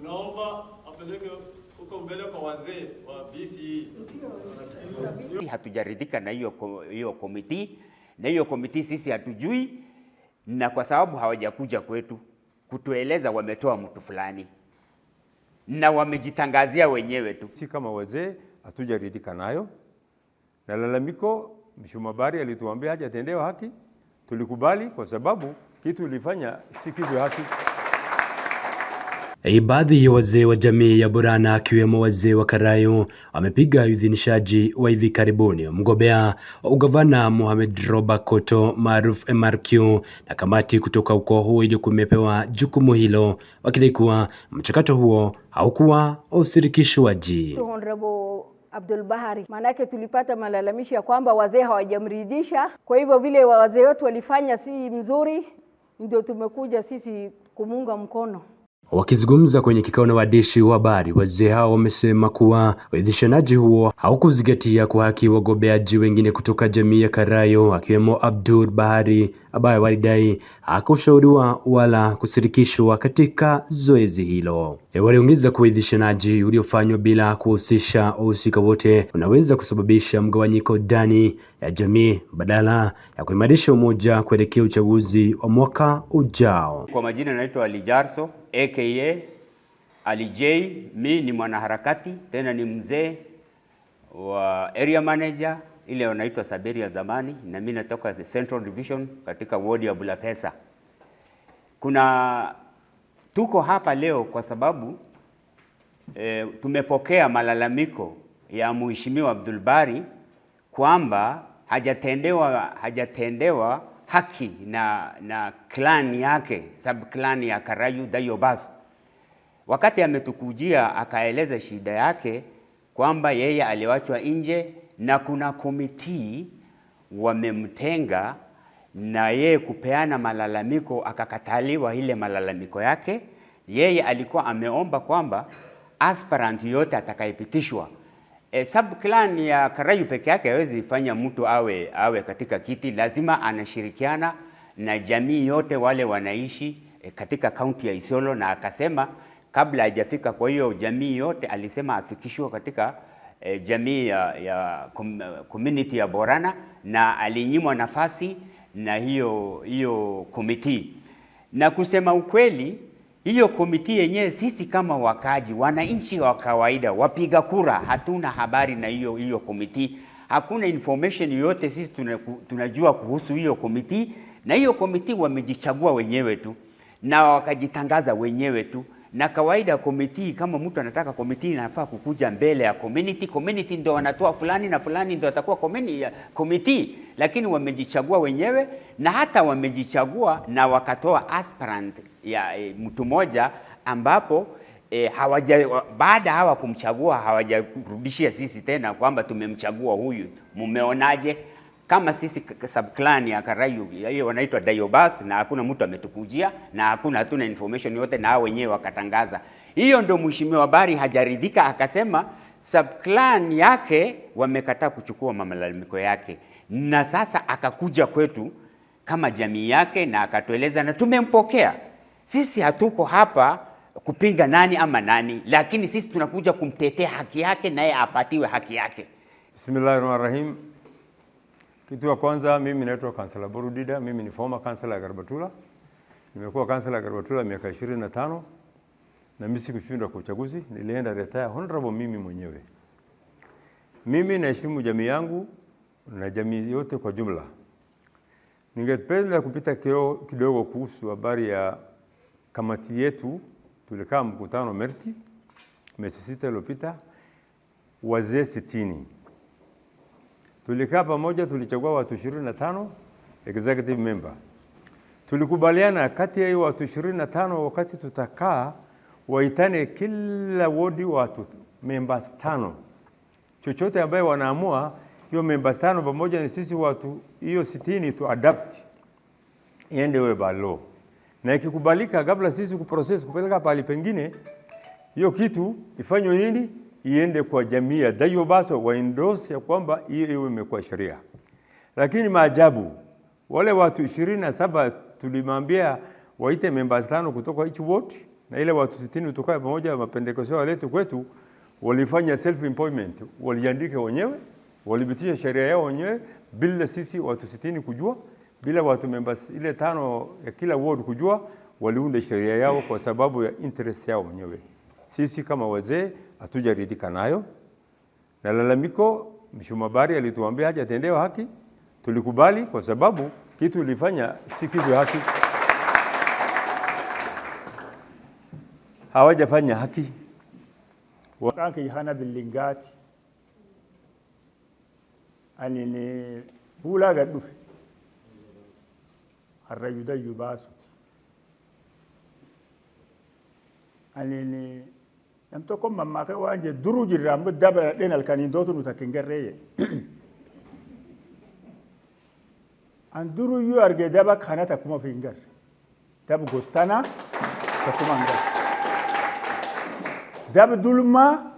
tunaomba apeleke huko mbele kwa wazee wa BCE. Hatujaridhika na hiyo komiti, na hiyo komiti sisi hatujui, na kwa sababu hawajakuja kwetu kutueleza wametoa mtu fulani na wamejitangazia wenyewe tu. Sisi kama wazee hatujaridhika nayo, na lalamiko Mheshimiwa Bari alituambia hajatendewa haki. Tulikubali kwa sababu kitu ulifanya si kitu haki. Baadhi ya wazee wa jamii ya Borana akiwemo wazee wa Karayo wamepiga idhinishaji wa hivi karibuni mgombea wa ugavana Mohamed Roba Koto maarufu MRQ na kamati kutoka ukoo huo ili kumepewa jukumu hilo, wakidai kuwa mchakato huo haukuwa ushirikishwaji. Honorable Abdul Bahari, maanake tulipata malalamishi ya kwamba wazee hawajamridhisha. Kwa hivyo vile wazee wetu walifanya si mzuri, ndio tumekuja sisi kumunga mkono. Wakizungumza kwenye kikao na waandishi wa habari, wazee hao wamesema kuwa uidhinishanaji huo haukuzingatia kwa haki wagombeaji wengine kutoka jamii ya Karayo akiwemo Abdul Bahari ambaye walidai hakushauriwa wala kushirikishwa katika zoezi hilo. Waliongeza kuwa uidhinishanaji uliofanywa bila kuhusisha wahusika wote unaweza kusababisha mgawanyiko ndani ya jamii badala ya kuimarisha umoja kuelekea uchaguzi wa mwaka ujao. Kwa majina naitwa Ali Jarso aka Ali J. Mimi ni mwanaharakati, tena ni mzee wa area manager ile wanaitwa Saberi ya zamani, na mimi natoka the Central Division katika ward ya Bulapesa. Tuko hapa leo kwa sababu tumepokea malalamiko ya Mheshimiwa Abdul Bari kwamba hajatendewa haki na clan yake, sub clan ya Karayu Dayobas. Wakati ametukujia akaeleza shida yake kwamba yeye aliwachwa nje na kuna komiti wamemtenga, na yeye kupeana malalamiko akakataliwa ile malalamiko yake. Yeye alikuwa ameomba kwamba aspirant yote atakayepitishwa, sub clan ya Karayu peke yake hawezi fanya mtu awe katika kiti, lazima anashirikiana na jamii yote wale wanaishi katika kaunti ya Isiolo. Na akasema kabla hajafika kwa hiyo jamii yote, alisema afikishwe katika jamii ya community ya Borana, na alinyimwa nafasi na hiyo komiti. Na kusema ukweli, hiyo komiti yenyewe sisi kama wakaji, wananchi wa kawaida, wapiga kura, hatuna habari na hiyo komiti. Hakuna information yoyote sisi tunajua kuhusu hiyo komiti, na hiyo komiti wamejichagua wenyewe tu na wakajitangaza wenyewe tu. Na kawaida komiti, kama mtu anataka komiti inafaa kukuja mbele ya community ndio wanatoa fulani na fulani ndio atakuwa komiti, lakini wamejichagua wenyewe, na hata wamejichagua na wakatoa aspirant ya mtu mmoja, ambapo baada hawa kumchagua hawajarudishia sisi tena kwamba tumemchagua huyu. Mumeonaje? Kama sisi sub clan ya Karayu hiyo wanaitwa Dayobas, na hakuna mtu ametukujia na hatuna information yote, na hao wenyewe wakatangaza. Hiyo ndio Mheshimiwa Bari hajaridhika, akasema sub clan yake wamekataa kuchukua malalamiko yake, na sasa akakuja kwetu kama jamii yake na akatueleza, na tumempokea. Sisi hatuko hapa kupinga nani ama nani, lakini sisi tunakuja kumtetea haki yake, naye apatiwe haki yake. Bismillahirrahmanirrahim. Kitu ya kwanza, mimi naitwa Councillor Borudida. Mimi ni former councillor ya Garbatula. Nimekuwa councillor ya Garbatula miaka 25, na mimi sikushindwa kwa uchaguzi, nilienda retire honorable mimi mwenyewe. Mimi naheshimu jamii yangu na jamii yote kwa jumla. Ningependa kupita kidogo kuhusu habari ya kamati yetu. Tulikaa mkutano Merti miezi 6 iliyopita, wazee 60. Tulikaa pamoja, tulichagua watu 25 executive member. Tulikubaliana kati ya watu 25 wakati tutakaa waitane kila wodi watu members 5. Chochote ambaye wanaamua hiyo members 5 pamoja na sisi watu hiyo 60 tu adapt iende we by law. Na ikikubalika kabla sisi kuprocess kupeleka pale pengine, hiyo kitu ifanywe nini? Iende kwa jamii ya Dayobas wa endorse ya kwamba hiyo imekuwa sheria. Lakini maajabu, wale watu 27 tulimwambia waite members 5 kutoka each ward, na ile watu 60 tukae pamoja, mapendekezo yaletu kwetu, walifanya self employment, waliandika wenyewe, walipitisha sheria yao wenyewe bila sisi watu 60 kujua, bila watu members ile 5 ya kila ward kujua, waliunda sheria yao kwa sababu ya interest yao wenyewe. Sisi kama wazee hatujaridhika nayo. Na lalamiko Mheshimiwa Bahari alituambia hajatendewa haki. Tulikubali kwa sababu kitu ilifanya si kitu haki. Hawajafanya haki. Wakanki hana bilingati. Anini bula gadufi. Harrayuda yubasu. Anini namtoko mamake wanje duru jirra mbo dabara denal kanindotu nutakingerreye. An duru yu arge daba kana takuma fingar. Dab gostana takuma ngar. Dab dulma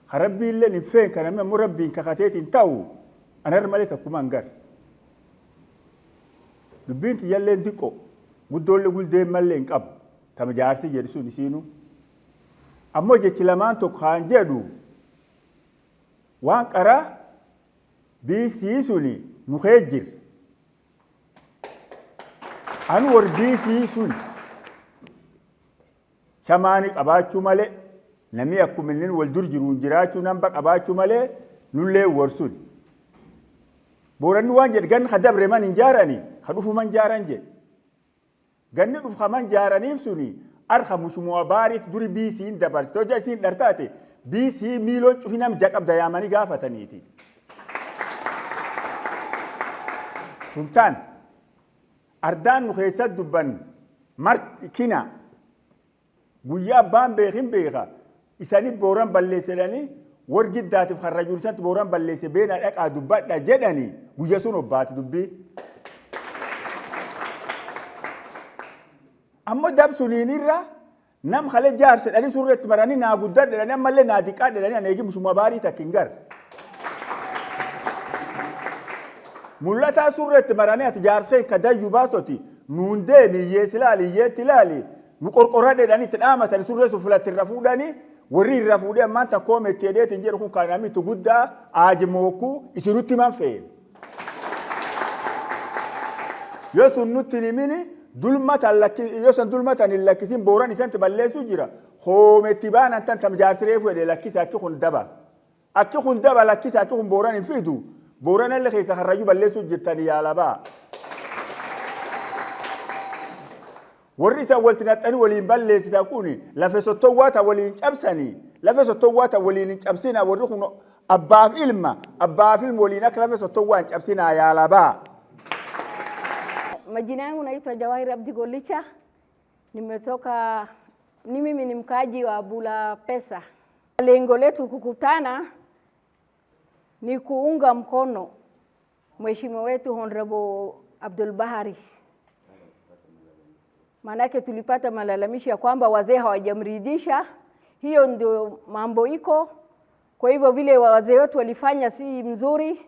harabbi ille ni fen kana me murabbin kakatetin taw anar male takuma ngar. Dubinti yalle ndiko gudolle gulde malle nkab tamajarsi jerisu nisinu. Ammo jechi lamaan tokko haan jedhu waan qara BC suni nu jir. An war BC sun shamaani qabaachuu malee namni akkuma inni wal dur jiru jiraachuu namba qabaachuu malee nullee war sun. Booranni waan jedhe ganni hadabre man hin jaarani hadufu man jaaran jedhe. Ganni dhufu man jaaraniif suni arha Mheshimiwa Bahari duri BC in dabarsi toja isin dartate BC milon cufinam jaqab dayamani gaafataniiti. Tumtaan ardaan nu keessa dubban kina guyyaa abbaan beekin beeka isani booran balleessedhani wargiddaatiif harra jursatti booran balleesse beena dhaqaa dubbadha jedhani guyya sun obbaati dubbii. Ammo dabsuniin irra nam khale jaarse dhali surretti marani naa guddadha dhani ammallee naa diqqaadha dhani aneegi Mheshimiwa Bahari takkingar. Mul'ataa surretti marani ati jaarsee kadayyu baasoti nuun deemi iyyees ilaali iyyeetti ilaali nu qorqorradhe dhani itti dhaamatani surree sun fulatti irra fuudhani warri irra fuudhee ammaan takkoo metti hedheetiin jedhu kun kaanamitti guddaa aajimookuu isinutti man fe'e. Yoo sun nutti himini dulmatan yosan dulmatan hin lakkisin booran isanti balleessu jira hoometti baanan tan tam jaarsiree fuudhee lakkisa akki kun daba lakkisa akki kun booran hin fidu booran alle keessa harrayyuu balleessu jirtani yaalabaa. Warri isan walti naxxanii waliin balleessita kuni lafe sottowwaata waliin cabsanii lafe sottowwaata waliin hin cabsina warri kun abbaaf ilma waliin akka lafe sottowwaa hin cabsina yaalabaa. Majina yangu naitwa Jawahir Abdi Golicha. Mimi ni mkaaji wa Bula Pesa. Lengo letu kukutana ni kuunga mkono Mheshimiwa wetu Honorable Abdul Bahari. Manake tulipata malalamishi ya kwamba wazee hawajamridhisha. Hiyo ndio mambo iko. Kwa hivyo vile wazee wetu walifanya si mzuri,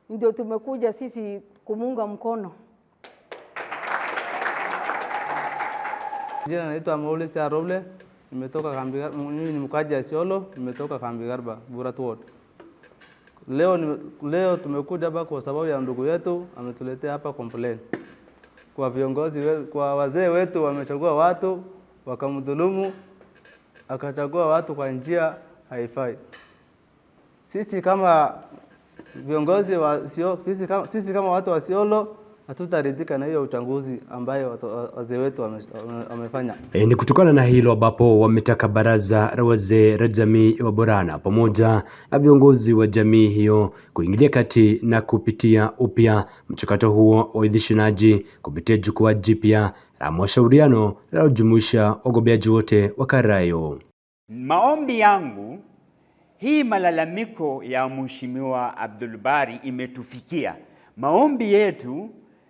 ndio tumekuja sisi kumunga mkono. Jina naitwa Maulid Roble, nimetoka kambi Garba, mimi ni mkaji Isiolo, nimetoka kambi Garba, Burat Ward. Leo tumekuja hapa kwa sababu ya ndugu yetu ametuletea hapa complaint. Kwa viongozi kwa wazee wetu wamechagua watu wakamdhulumu, akachagua watu kwa njia haifai. Sisi kama viongozi sisi kama watu wa Isiolo hatutaridhika na hiyo uchaguzi ambayo wazee wetu wamefanya. Ni kutokana na hilo ambapo wametaka baraza la wazee la jamii wa Borana pamoja na viongozi wa jamii hiyo kuingilia kati na kupitia upya mchakato huo wa uidhinishwaji kupitia jukwaa jipya la mashauriano la kujumuisha wagombea wote wa Karayo. Maombi yangu, hii malalamiko ya Mheshimiwa Abdul Bahari imetufikia. Maombi yetu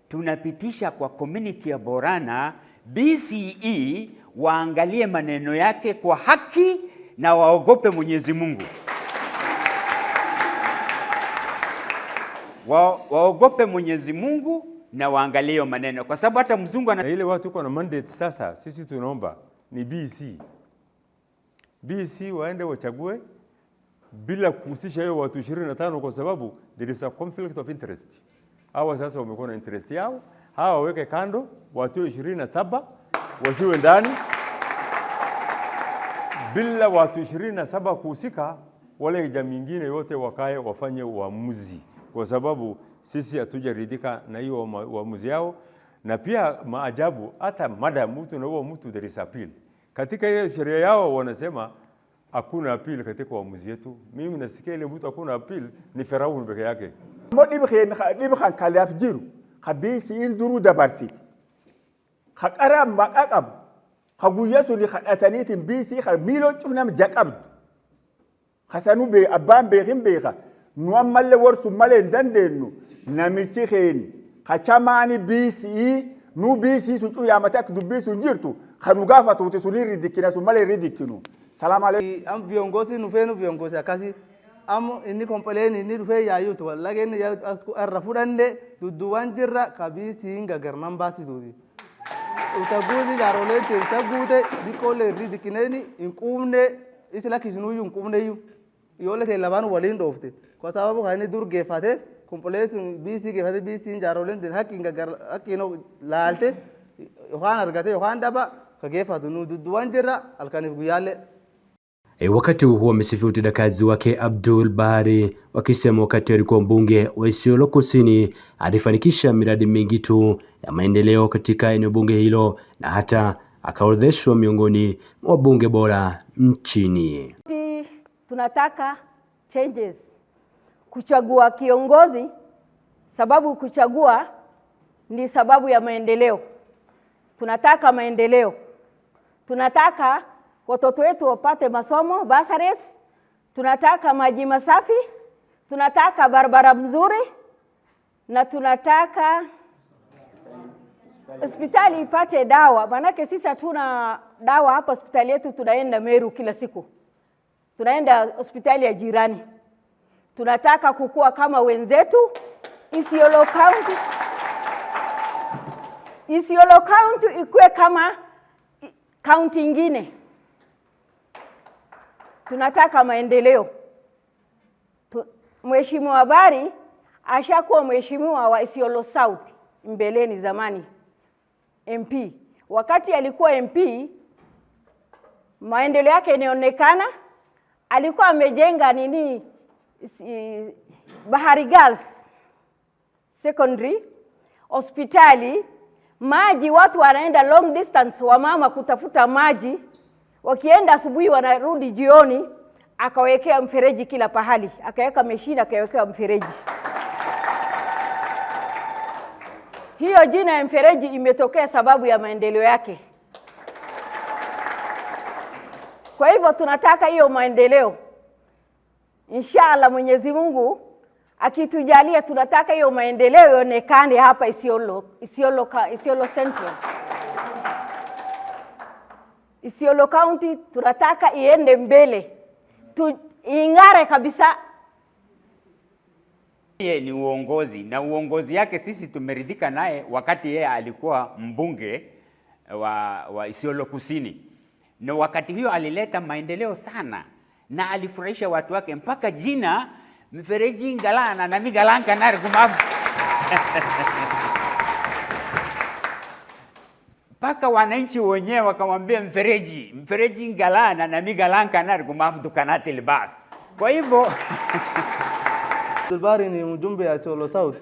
tunapitisha kwa community ya Borana, BCE waangalie maneno yake kwa haki na waogope Mwenyezi Mungu. Waogope Mwenyezi Mungu na waangalie maneno, kwa sababu hata mzungu ile watu kwa na mandate sasa, sisi tunaomba ni BC BC waende wachague bila kuhusisha hiyo watu 25 kwa sababu there is a conflict of interest. Hawa sasa wamekuwa na interest yao, hawa waweke kando, watu 27 wasiwe ndani. Bila watu 27 kuhusika, wale jamii nyingine yote wakae wafanye uamuzi, kwa sababu sisi hatujaridhika na hiyo uamuzi yao. Na pia maajabu, hata mada mtu na huo mtu there is appeal. Katika hiyo sheria yao wanasema hakuna appeal katika uamuzi yetu. Mimi nasikia ile mtu hakuna appeal ni Firauni peke yake. Modi bikhan kalaf jiru khabisi induru dabarsit khaqara maqaqab khaguyasu li khadatanitin bisi khamilo chunam jaqab khasanu be abban be khimbeha nuamalle warsu male dandenu namichi khen khachamani bisi nu bisi su ya matak du bisi jirtu khanugafa tuti suliri dikina su male ridikinu. Salamu alaykum. Am viongozi nufenu viongozi akasi am ini komplain ini rufe ya yutu lageni ya arrafudande duduwan jirra kabisi inga garnan basi dudi utaguzi darolete utagute dikole ridikineni inkumne isla kisnu yunkumne yu yole te laban walin dofte kwa sababu hani dur gefate komplain bisi gefate bisi jarolente hakinga gar hakino lalte yohan argate yohan daba kagefatu nu duduwan jirra alkanif guyale. Wakati huo wamesifu utendakazi wake Abdul Bahari, wakisema wakati alikuwa mbunge wa Isiolo Kusini alifanikisha miradi mingi tu ya maendeleo katika eneo bunge hilo na hata akaorodheshwa miongoni mwa bunge bora nchini. Tunataka changes, kuchagua kiongozi, sababu kuchagua ni sababu ya maendeleo. Tunataka maendeleo, tunataka watoto wetu wapate masomo bursaries, tunataka maji masafi, tunataka barabara mzuri, na tunataka hospitali ipate dawa. Manake sisi hatuna dawa hapa hospitali yetu, tunaenda Meru kila siku, tunaenda hospitali ya jirani. Tunataka kukua kama wenzetu Isiolo County. Isiolo County ikue kama county ingine. Tunataka maendeleo. Mheshimiwa Bahari ashakuwa mheshimiwa wa Isiolo South mbeleni zamani, MP. Wakati alikuwa MP, maendeleo yake inaonekana. Alikuwa amejenga Bahari Girls Secondary, hospitali, maji, watu wanaenda long distance wa mama kutafuta maji. Wakienda asubuhi wanarudi jioni, akawekea mfereji kila pahali, akaweka mashine, akawekea mfereji. Hiyo jina ya mfereji imetokea sababu ya maendeleo yake. Kwa hivyo tunataka hiyo maendeleo. Inshallah Mwenyezi Mungu akitujalia, tunataka hiyo maendeleo ionekane hapa Isiolo Central. Isiolo County tunataka iende mbele, ingare kabisa. Yeye ni uongozi, na uongozi yake sisi tumeridhika naye wakati yeye alikuwa mbunge wa Isiolo Kusini. Na wakati hiyo alileta maendeleo sana na alifurahisha watu wake, mpaka jina mfereji Ngalana na Migalanka na Rugumavu. Paka wananchi wenyewe wakamwambia mfereji Ngalana na Migalanka na Rugumavu tukanate libas. Kwa hivyo Abdul Bahari ni mjumbe ya Isiolo South.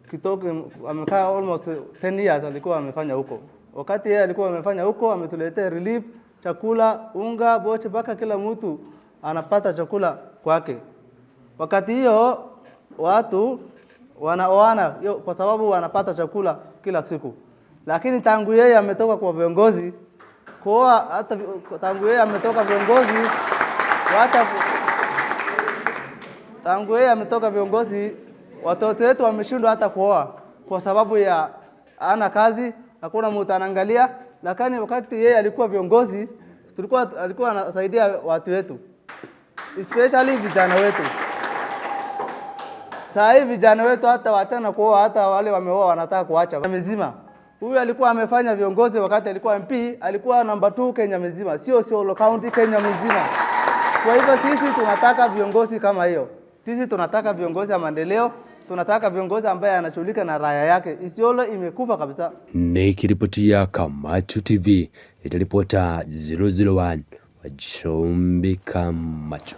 Kitoke amekaa almost 10 years alikuwa amefanya huko. Wakati yeye alikuwa amefanya huko, ametuletea relief, chakula, unga, boche, mpaka kila mtu anapata chakula kwake. Wakati hiyo watu wanaoana kwa sababu wanapata chakula kila siku. Lakini tangu yeye ametoka kwa viongozi, hata tangu yeye ametoka viongozi, tangu yeye ametoka viongozi, watoto wetu wameshindwa hata kuoa kwa sababu ya ana kazi, hakuna mtu anaangalia. Lakini wakati yeye alikuwa viongozi, alikuwa anasaidia watu wetu, especially vijana wetu. Sasa hivi vijana wetu hata waachana kuoa, hata wale wameoa wanataka kuacha. Wamezima. Huyu alikuwa amefanya viongozi wakati alikuwa MP, alikuwa namba 2 Kenya mzima, sio Isiolo County, Kenya mzima. Kwa hivyo sisi tunataka viongozi kama hiyo. Sisi tunataka viongozi wa maendeleo, tunataka viongozi ambaye anashughulika na raia yake. Isiolo imekufa kabisa. Nikiripotia Kamacho TV, itaripota 001 wa Chumbi Kamacho.